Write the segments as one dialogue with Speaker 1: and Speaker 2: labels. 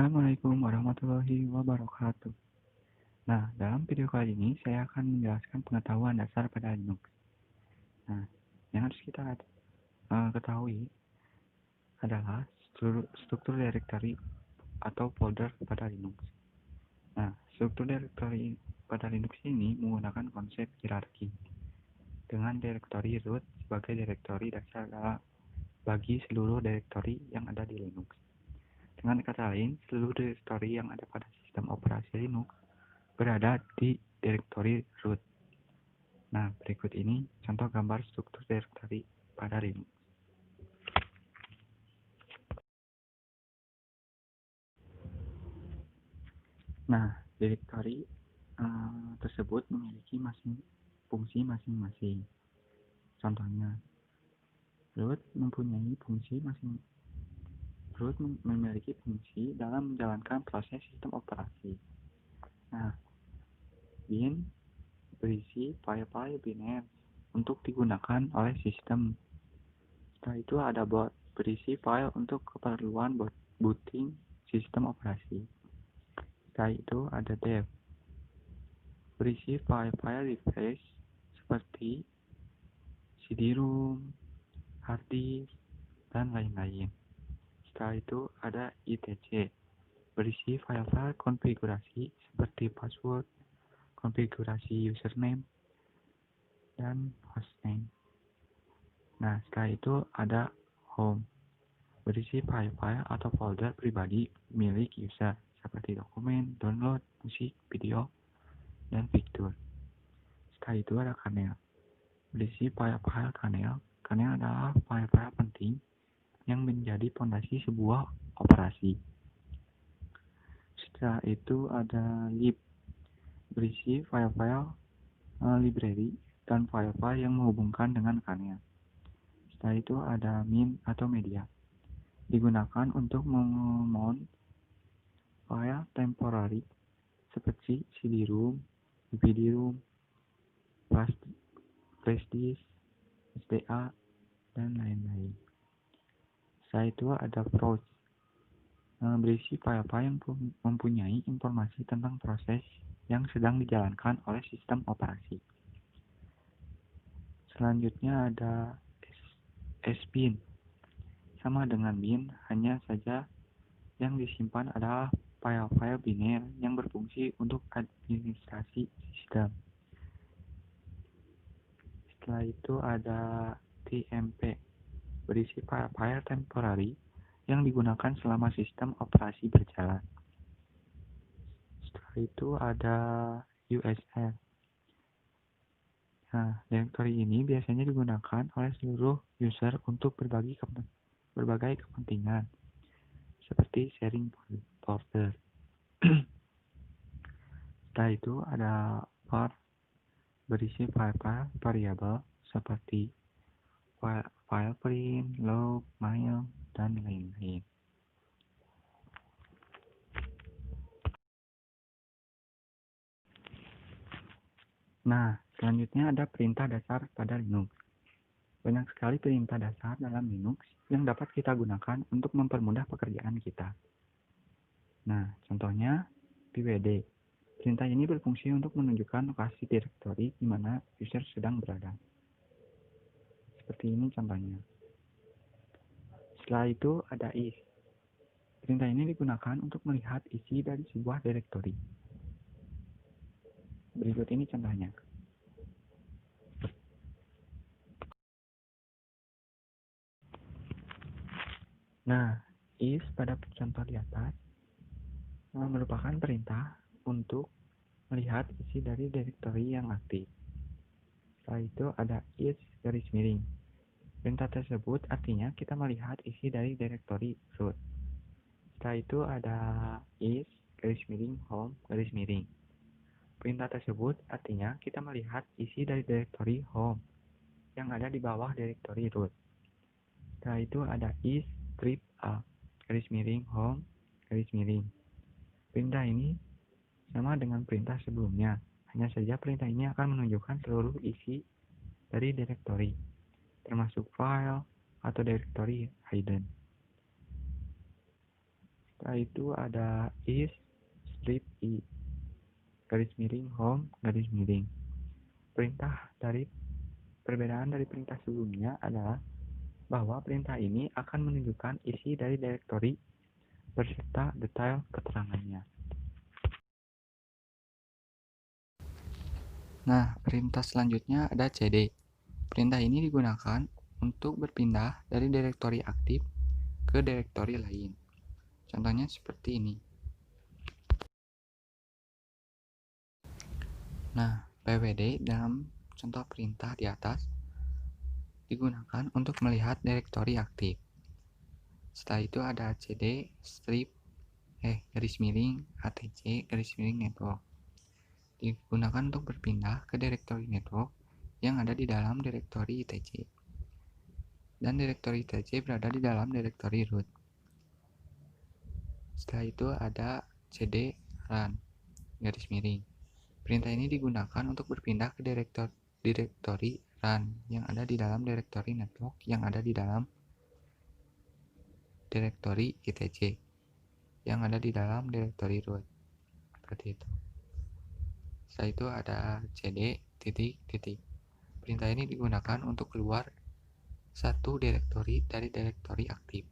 Speaker 1: Assalamualaikum warahmatullahi wabarakatuh. Nah, dalam video kali ini saya akan menjelaskan pengetahuan dasar pada Linux. Nah, yang harus kita ketahui adalah struktur directory atau folder pada Linux. Nah, struktur directory pada Linux ini menggunakan konsep hierarki dengan directory root sebagai directory dasar bagi seluruh directory yang ada di Linux. Dengan kata lain, seluruh directory yang ada pada sistem operasi Linux berada di directory root. Nah, berikut ini contoh gambar struktur directory pada Linux. Nah, directory tersebut memiliki fungsi masing-masing. Contohnya, root memiliki fungsi dalam menjalankan proses sistem operasi. Nah, bin berisi file-file biner untuk digunakan oleh sistem. Setelah itu ada boot berisi file untuk keperluan booting sistem operasi. Setelah itu ada dev berisi file-file device seperti CD-ROM, hard disk, dan lain-lain. Setelah itu ada ITC berisi file-file konfigurasi seperti password, konfigurasi username, dan hostname. Nah, setelah itu ada home berisi file-file atau folder pribadi milik user seperti dokumen, download, musik, video, dan fitur. Setelah itu ada kernel berisi file-file kernel. Kernel adalah file-file penting yang menjadi fondasi sebuah operasi. Setelah itu ada lib berisi file-file library dan file-file yang menghubungkan dengan kernel. Setelah itu ada min atau media, digunakan untuk memount file temporary seperti CD-ROM, DVD-ROM, flash disk, SDA, dan lain-lain. Setelah itu ada proc berisi file-file yang mempunyai informasi tentang proses yang sedang dijalankan oleh sistem operasi. Selanjutnya ada sbin, sama dengan bin, hanya saja yang disimpan adalah file-file biner yang berfungsi untuk administrasi sistem. Setelah itu ada tmp berisi file-file temporary yang digunakan selama sistem operasi berjalan. Setelah itu ada USR. Nah, directory ini biasanya digunakan oleh seluruh user untuk berbagai kepentingan, seperti sharing folder. Setelah itu ada var berisi file-file variabel seperti file print, log, mail, dan lain-lain. Nah, selanjutnya ada perintah dasar pada Linux. Banyak sekali perintah dasar dalam Linux yang dapat kita gunakan untuk mempermudah pekerjaan kita. Nah, contohnya pwd. Perintah ini berfungsi untuk menunjukkan lokasi direktori di mana user sedang berada. Seperti ini contohnya. Setelah itu ada is. Perintah ini digunakan untuk melihat isi dari sebuah direktori. Berikut ini contohnya. Nah, is pada contoh di atas merupakan perintah untuk melihat isi dari direktori yang aktif. Setelah itu ada is garis miring. Perintah tersebut artinya kita melihat isi dari direktori root. Setelah itu ada is garis miring home garis miring. Perintah tersebut artinya kita melihat isi dari direktori home yang ada di bawah direktori root. Setelah itu ada is script a garis miring home garis miring. Perintah ini sama dengan perintah sebelumnya, hanya saja perintah ini akan menunjukkan seluruh isi dari direktori, termasuk file atau direktori hidden. Setelah itu ada is strip i garis miring home garis miring. Perbedaan dari perintah sebelumnya adalah bahwa perintah ini akan menunjukkan isi dari direktori beserta detail keterangannya. Nah, perintah selanjutnya ada cd. Perintah ini digunakan untuk berpindah dari direktori aktif ke direktori lain. Contohnya seperti ini. Nah, pwd dalam contoh perintah di atas digunakan untuk melihat direktori aktif. Setelah itu ada cd strip garis miring atc garis miring network. Digunakan untuk berpindah ke direktori network yang ada di dalam direktori itc. Dan direktori itc berada di dalam direktori root. Setelah itu ada cd run garis miring. Perintah ini digunakan untuk berpindah ke direktori run yang ada di dalam direktori network yang ada di dalam direktori itc yang ada di dalam direktori root. Seperti itu. Setelah itu ada cd titik titik. Perintah ini digunakan untuk keluar satu direktori dari direktori aktif.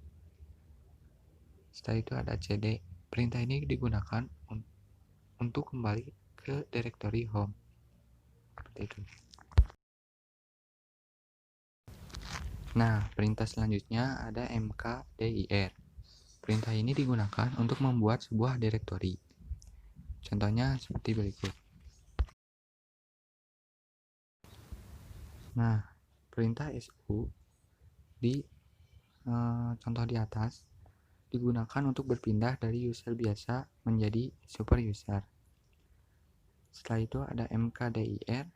Speaker 1: Setelah itu ada cd. Perintah ini digunakan untuk kembali ke direktori home. Seperti itu. Nah, perintah selanjutnya ada mkdir. Perintah ini digunakan untuk membuat sebuah direktori. Contohnya seperti berikut. Nah, perintah su di contoh di atas digunakan untuk berpindah dari user biasa menjadi super user. Setelah itu ada mkdir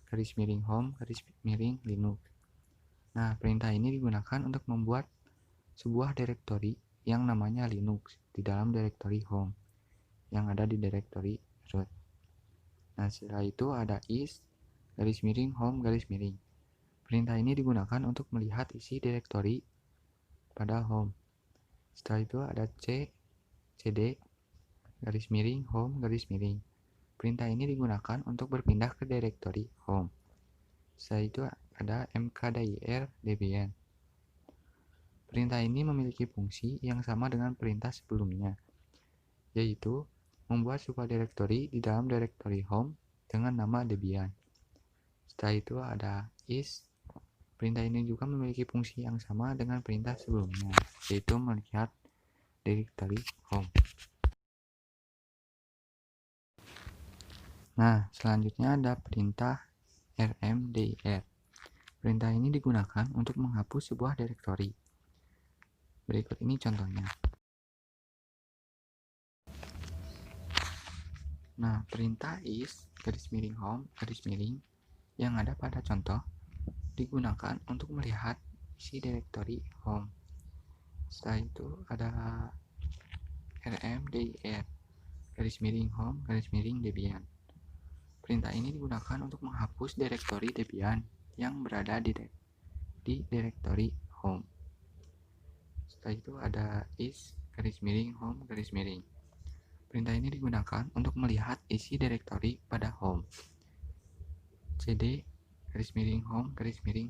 Speaker 1: garis miring home garis miring linux. Nah, perintah ini digunakan untuk membuat sebuah direktori yang namanya linux di dalam direktori home yang ada di direktori root. Nah, setelah itu ada is garis miring home garis miring. Perintah ini digunakan untuk melihat isi direktori pada home. Setelah itu ada cd garis miring home garis miring. Perintah ini digunakan untuk berpindah ke direktori home. Setelah itu ada mkdir debian. Perintah ini memiliki fungsi yang sama dengan perintah sebelumnya, yaitu membuat sebuah direktori di dalam direktori home dengan nama debian. Setelah itu ada is. Perintah ini juga memiliki fungsi yang sama dengan perintah sebelumnya, yaitu melihat direktori home. Nah, selanjutnya ada perintah rmdir. Perintah ini digunakan untuk menghapus sebuah direktori. Berikut ini contohnya. Nah, perintah is garis miring home garis miring yang ada pada contoh digunakan untuk melihat isi direktori home. Setelah itu ada rmdir garis miring home garis miring debian. Perintah ini digunakan untuk menghapus direktori debian yang berada di direktori home. Setelah itu ada is garis miring home garis miring. Perintah ini digunakan untuk melihat isi direktori pada home. cd garis miring home garis miring.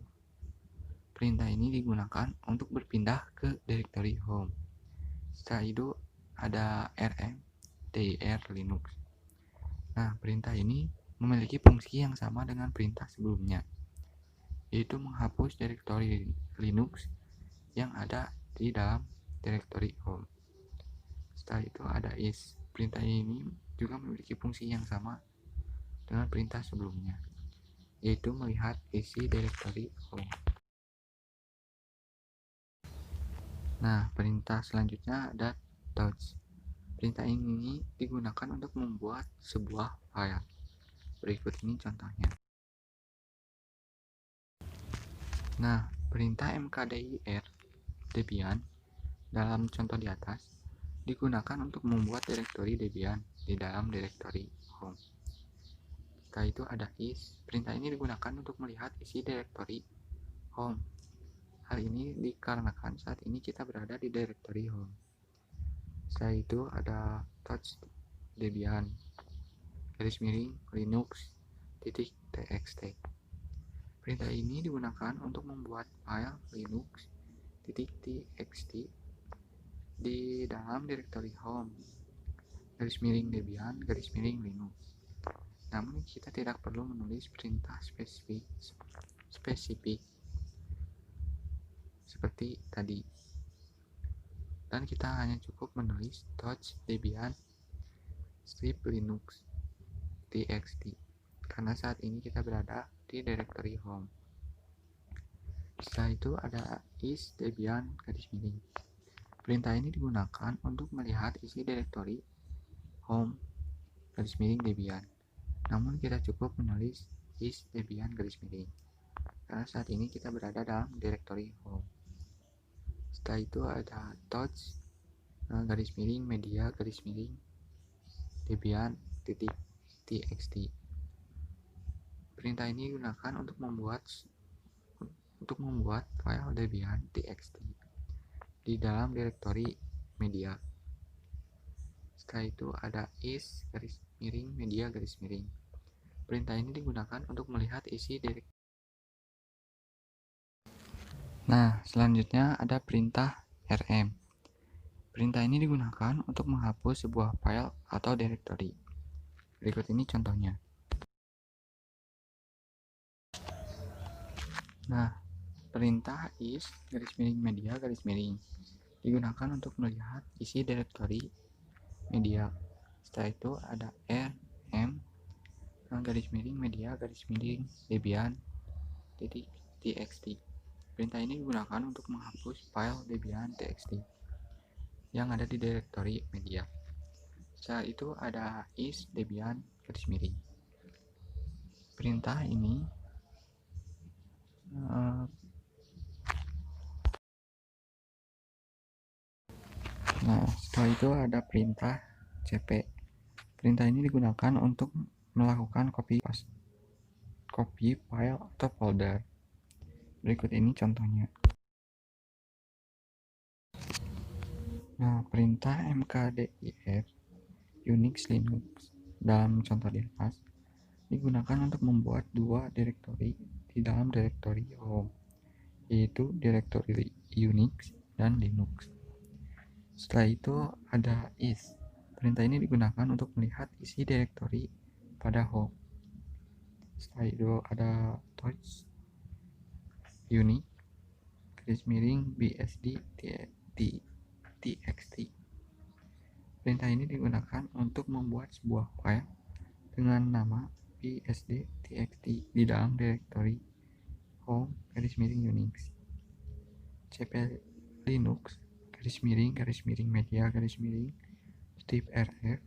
Speaker 1: Perintah ini digunakan untuk berpindah ke direktori home. Setelah itu ada rmdir linux. Nah, perintah ini memiliki fungsi yang sama dengan perintah sebelumnya, yaitu menghapus direktori linux yang ada di dalam direktori home. Setelah itu ada is. Perintah ini juga memiliki fungsi yang sama dengan perintah sebelumnya, yaitu melihat isi direktori home. Nah, perintah selanjutnya ada touch. Perintah ini digunakan untuk membuat sebuah file. Berikut ini contohnya. Nah, perintah mkdir debian dalam contoh di atas digunakan untuk membuat direktori debian di dalam direktori home. Setelah itu ada is. Perintah ini digunakan untuk melihat isi direktori home. Hal ini dikarenakan saat ini kita berada di direktori home. Setelah itu ada touch Debian _linux.txt. Perintah ini digunakan untuk membuat file linux.txt di dalam direktori home _debian_linux. Namun kita tidak perlu menulis perintah spesifik seperti tadi, dan kita hanya cukup menulis touch debian /linux.txt karena saat ini kita berada di direktori home. Setelah itu ada is debian _. Perintah ini digunakan untuk melihat isi direktori home _debian. Namun kita cukup menulis is debian _ karena saat ini kita berada dalam direktori home. Setelah itu ada touch _media_debian.txt. Perintah ini digunakan untuk membuat file debian.txt di dalam direktori media. Setelah itu ada is _media_. Perintah ini digunakan untuk melihat isi direktori. Nah, selanjutnya ada perintah rm. Perintah ini digunakan untuk menghapus sebuah file atau direktori. Berikut ini contohnya. Nah, perintah is _media_ digunakan untuk melihat isi direktori media. Setelah itu ada rm _media_debian.txt. Perintah ini digunakan untuk menghapus file debian.txt yang ada di direktori media. Setelah itu ada is debian _. Perintah ini setelah itu ada perintah cp. Perintah ini digunakan untuk melakukan copy file atau folder. Berikut ini contohnya. Nah, perintah mkdir Unix Linux dalam contoh di atas digunakan untuk membuat dua direktori di dalam direktori home, yaitu direktori Unix dan Linux. Setelah itu ada is. Perintah ini digunakan untuk melihat isi direktori pada home. Setelah itu ada touch unix _bsd.txt. Perintah ini digunakan untuk membuat sebuah file dengan nama bsd.txt di dalam direktori home _unix. cp linux _media_ -rf.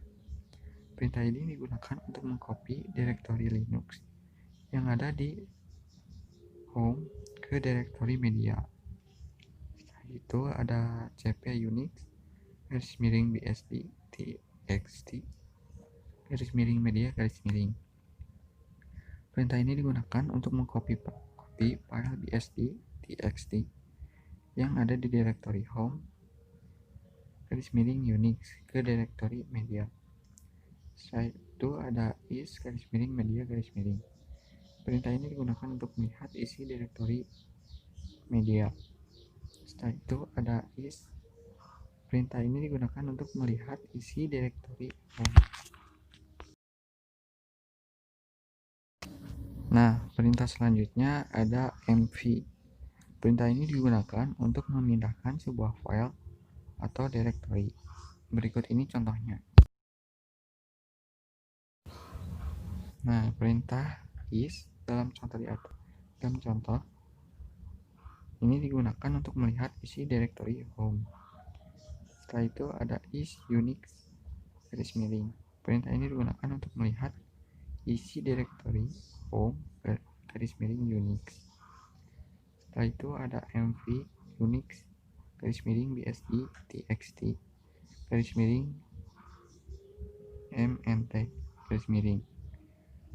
Speaker 1: Perintah ini digunakan untuk mengcopy direktori Linux yang ada di home ke direktori media. Setelah itu ada cp unix _bsd.txt _media_. Perintah ini digunakan untuk mengcopy file bsd.txt yang ada di direktori home _unix ke direktori media. Setelah itu ada is _media_. Perintah ini digunakan untuk melihat isi direktori media. Setelah itu ada is. Perintah ini digunakan untuk melihat isi direktori home. Nah, perintah selanjutnya ada mv. Perintah ini digunakan untuk memindahkan sebuah file atau direktori. Berikut ini contohnya. Nah, perintah is dalam contoh ini digunakan untuk melihat isi direktori home. Setelah itu ada is unix _. Perintah ini digunakan untuk melihat isi direktori home _unix. Setelah itu ada mv unix _bsd.txt -mnt.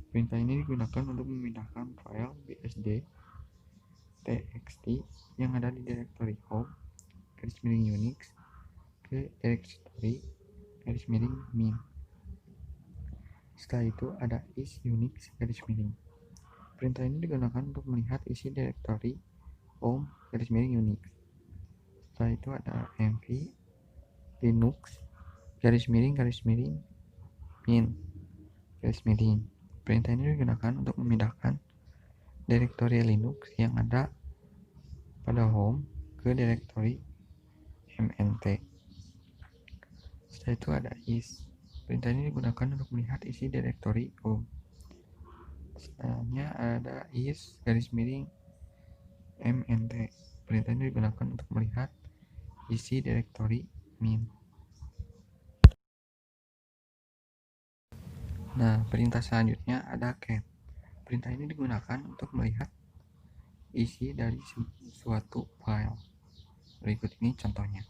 Speaker 1: Perintah ini digunakan untuk memindahkan file bsd.txt yang ada di direktori home _unix ke directory garis miring min. Setelah itu ada is unix garis miring. Perintah ini digunakan untuk melihat isi directory home garis miring unix. Setelah itu ada mv linux garis miring min garis miring. Perintah ini digunakan untuk memindahkan direktori Linux yang ada pada home ke direktori mnt. Setelah itu ada is. Perintah ini digunakan untuk melihat isi direktori home. Setelahnya ada is garis miring mnt. Perintah ini digunakan untuk melihat isi direktori min. Nah, perintah selanjutnya ada cat. Perintah ini digunakan untuk melihat isi dari suatu file. Berikut ini contohnya.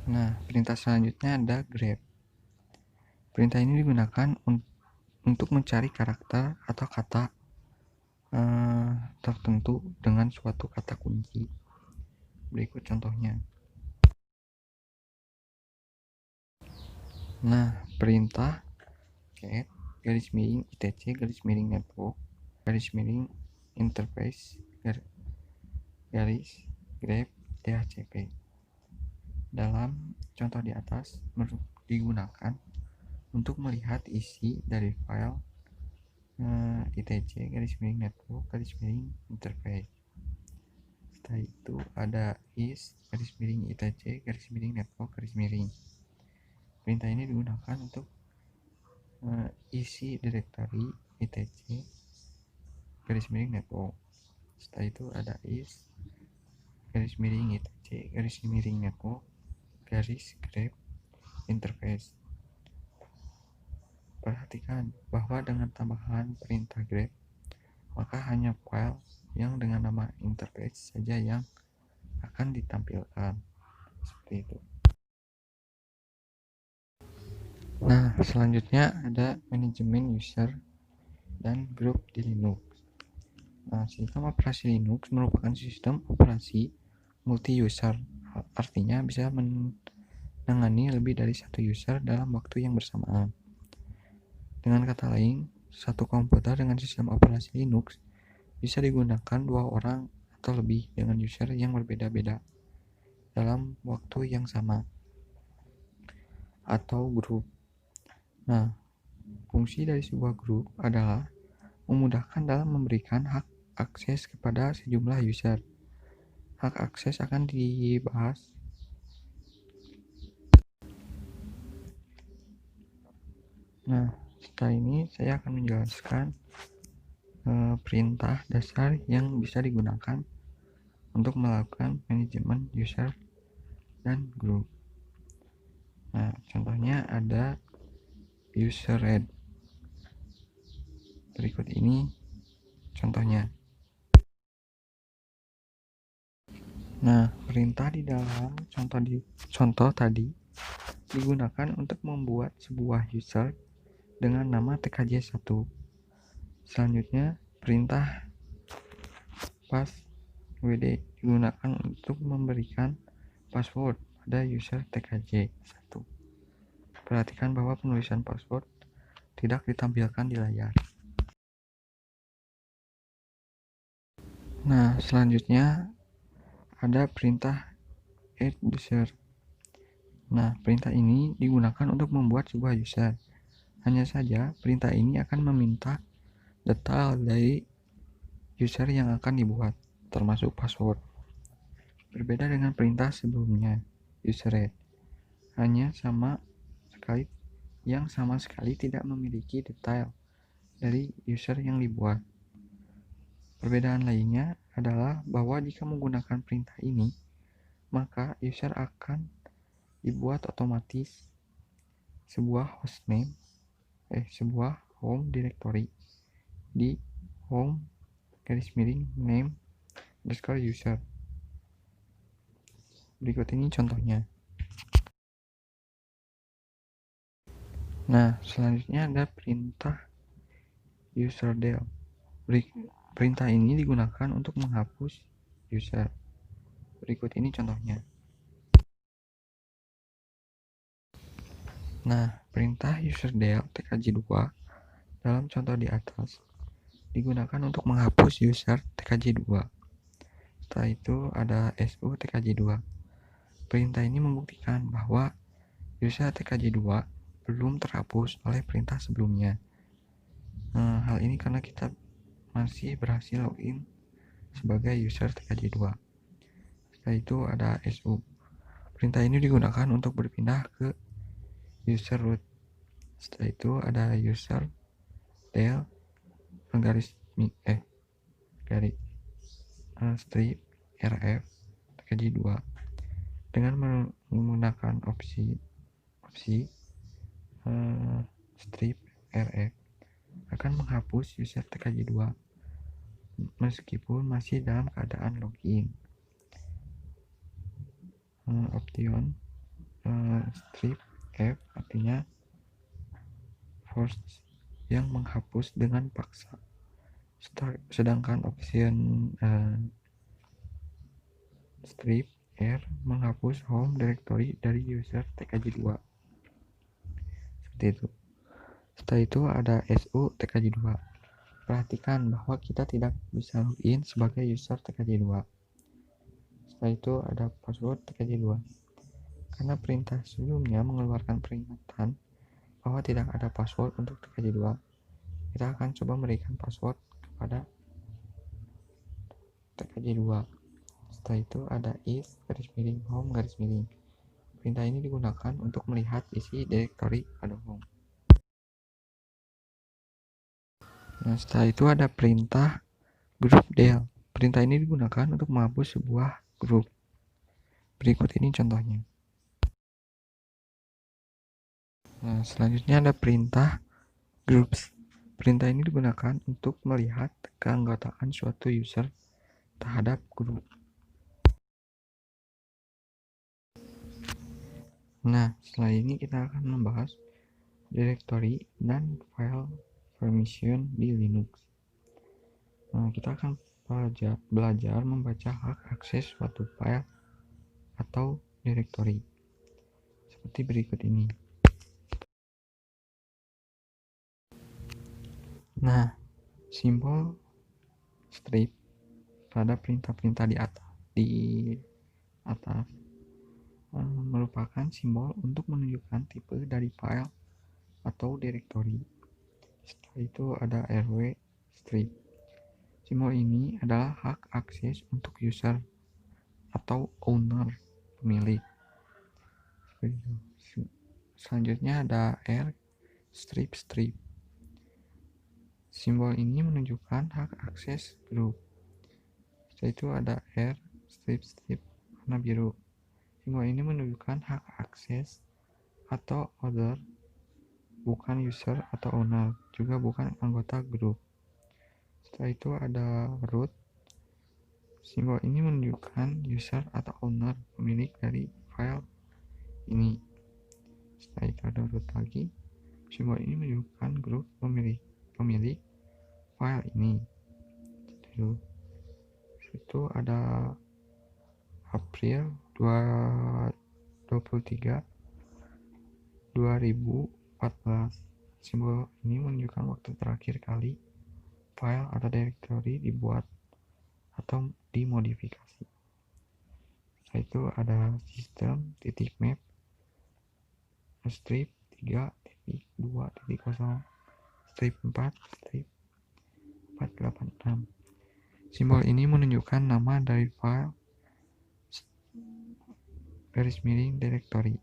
Speaker 1: Nah, perintah selanjutnya ada grep. Perintah ini digunakan untuk mencari karakter atau kata tertentu dengan suatu kata kunci. Berikut contohnya. Nah, perintah cat garis miring itc garis miring network garis miring interface garis grep dhcp. Dalam contoh di atas digunakan untuk melihat isi dari file itc garis miring network garis miring interface. Setelah itu ada is garis miring itc garis miring network garis miring. Perintah ini digunakan untuk isi direktori itc garis miring network. Setelah itu ada is garis miring itc garis miring network garis grep interface. Perhatikan bahwa dengan tambahan perintah grep, maka hanya file yang dengan nama interface saja yang akan ditampilkan. Seperti itu. Nah, selanjutnya ada manajemen user dan grup di Linux. Nah, sistem operasi Linux merupakan sistem operasi multi-user. Artinya bisa menangani lebih dari satu user dalam waktu yang bersamaan. Dengan kata lain, satu komputer dengan sistem operasi Linux bisa digunakan dua orang atau lebih dengan user yang berbeda-beda dalam waktu yang sama atau grup. Nah, fungsi dari sebuah grup adalah memudahkan dalam memberikan hak akses kepada sejumlah user. Hak akses akan dibahas Nah, setelah ini saya akan menjelaskan perintah dasar yang bisa digunakan untuk melakukan manajemen user dan group. Nah, contohnya ada user read. Berikut ini contohnya. Nah, perintah di dalam contoh tadi digunakan untuk membuat sebuah user dengan nama tkj1. Selanjutnya, perintah passwd digunakan untuk memberikan password pada user tkj1. Perhatikan bahwa penulisan password tidak ditampilkan di layar. Nah, selanjutnya ada perintah add user. Nah, perintah ini digunakan untuk membuat sebuah user. Hanya saja, perintah ini akan meminta detail dari user yang akan dibuat, termasuk password. Berbeda dengan perintah sebelumnya, user read, hanya sama sekali tidak memiliki detail dari user yang dibuat. Perbedaan lainnya adalah bahwa jika menggunakan perintah ini, maka user akan dibuat otomatis sebuah home directory di home _name _user. Berikut ini contohnya. Nah, selanjutnya ada perintah userdel. Perintah ini digunakan untuk menghapus user. Berikut ini contohnya. Nah, perintah userdel tkj2 dalam contoh di atas digunakan untuk menghapus user tkj2. Setelah itu ada su tkj2. Perintah ini membuktikan bahwa user tkj2 belum terhapus oleh perintah sebelumnya. Hal ini karena kita masih berhasil login sebagai user tkj2. Setelah itu ada su. Perintah ini digunakan untuk berpindah ke user root. Setelah itu ada user del garis strip rf tkj2 dengan menggunakan opsi strip rf akan menghapus user tkj2 meskipun masih dalam keadaan login. Option strip f artinya force yang menghapus dengan paksa, sedangkan option strip r menghapus home directory dari user tkj2. Seperti itu. Setelah itu ada su tkj2. Perhatikan bahwa kita tidak bisa login sebagai user tkj2. Setelah itu ada password tkj2. Karena perintah sebelumnya mengeluarkan peringatan bahwa tidak ada password untuk tkj2, kita akan coba memberikan password kepada tkj2. Setelah itu ada is _home_. Perintah ini digunakan untuk melihat isi directory pada home. Nah, setelah itu ada perintah group del. Perintah ini digunakan untuk menghapus sebuah grup. Berikut ini contohnya. Nah, selanjutnya ada perintah groups. Perintah ini digunakan untuk melihat keanggotaan suatu user terhadap grup. Nah, setelah ini kita akan membahas directory dan file permission di Linux. Nah, kita akan belajar membaca hak akses suatu file atau directory seperti berikut ini. Nah, simbol strip pada perintah-perintah di atas merupakan simbol untuk menunjukkan tipe dari file atau directory. Setelah itu ada rw strip. Simbol ini adalah hak akses untuk user atau owner, pemilik. Selanjutnya ada r strip. Simbol ini menunjukkan hak akses grup. Setelah itu ada r strip warna biru. Simbol ini menunjukkan hak akses atau other, bukan user atau owner, juga bukan anggota grup. Setelah itu ada root. Simbol ini menunjukkan user atau owner, pemilik dari file ini. Setelah itu ada root lagi. Simbol ini menunjukkan grup pemilik file ini. Itu ada April 23 2014. Simbol ini menunjukkan waktu terakhir kali file atau directory dibuat atau dimodifikasi. Setelah itu ada system.map strip 3.2.0 strip 4.486. Simbol ini menunjukkan nama dari file directory.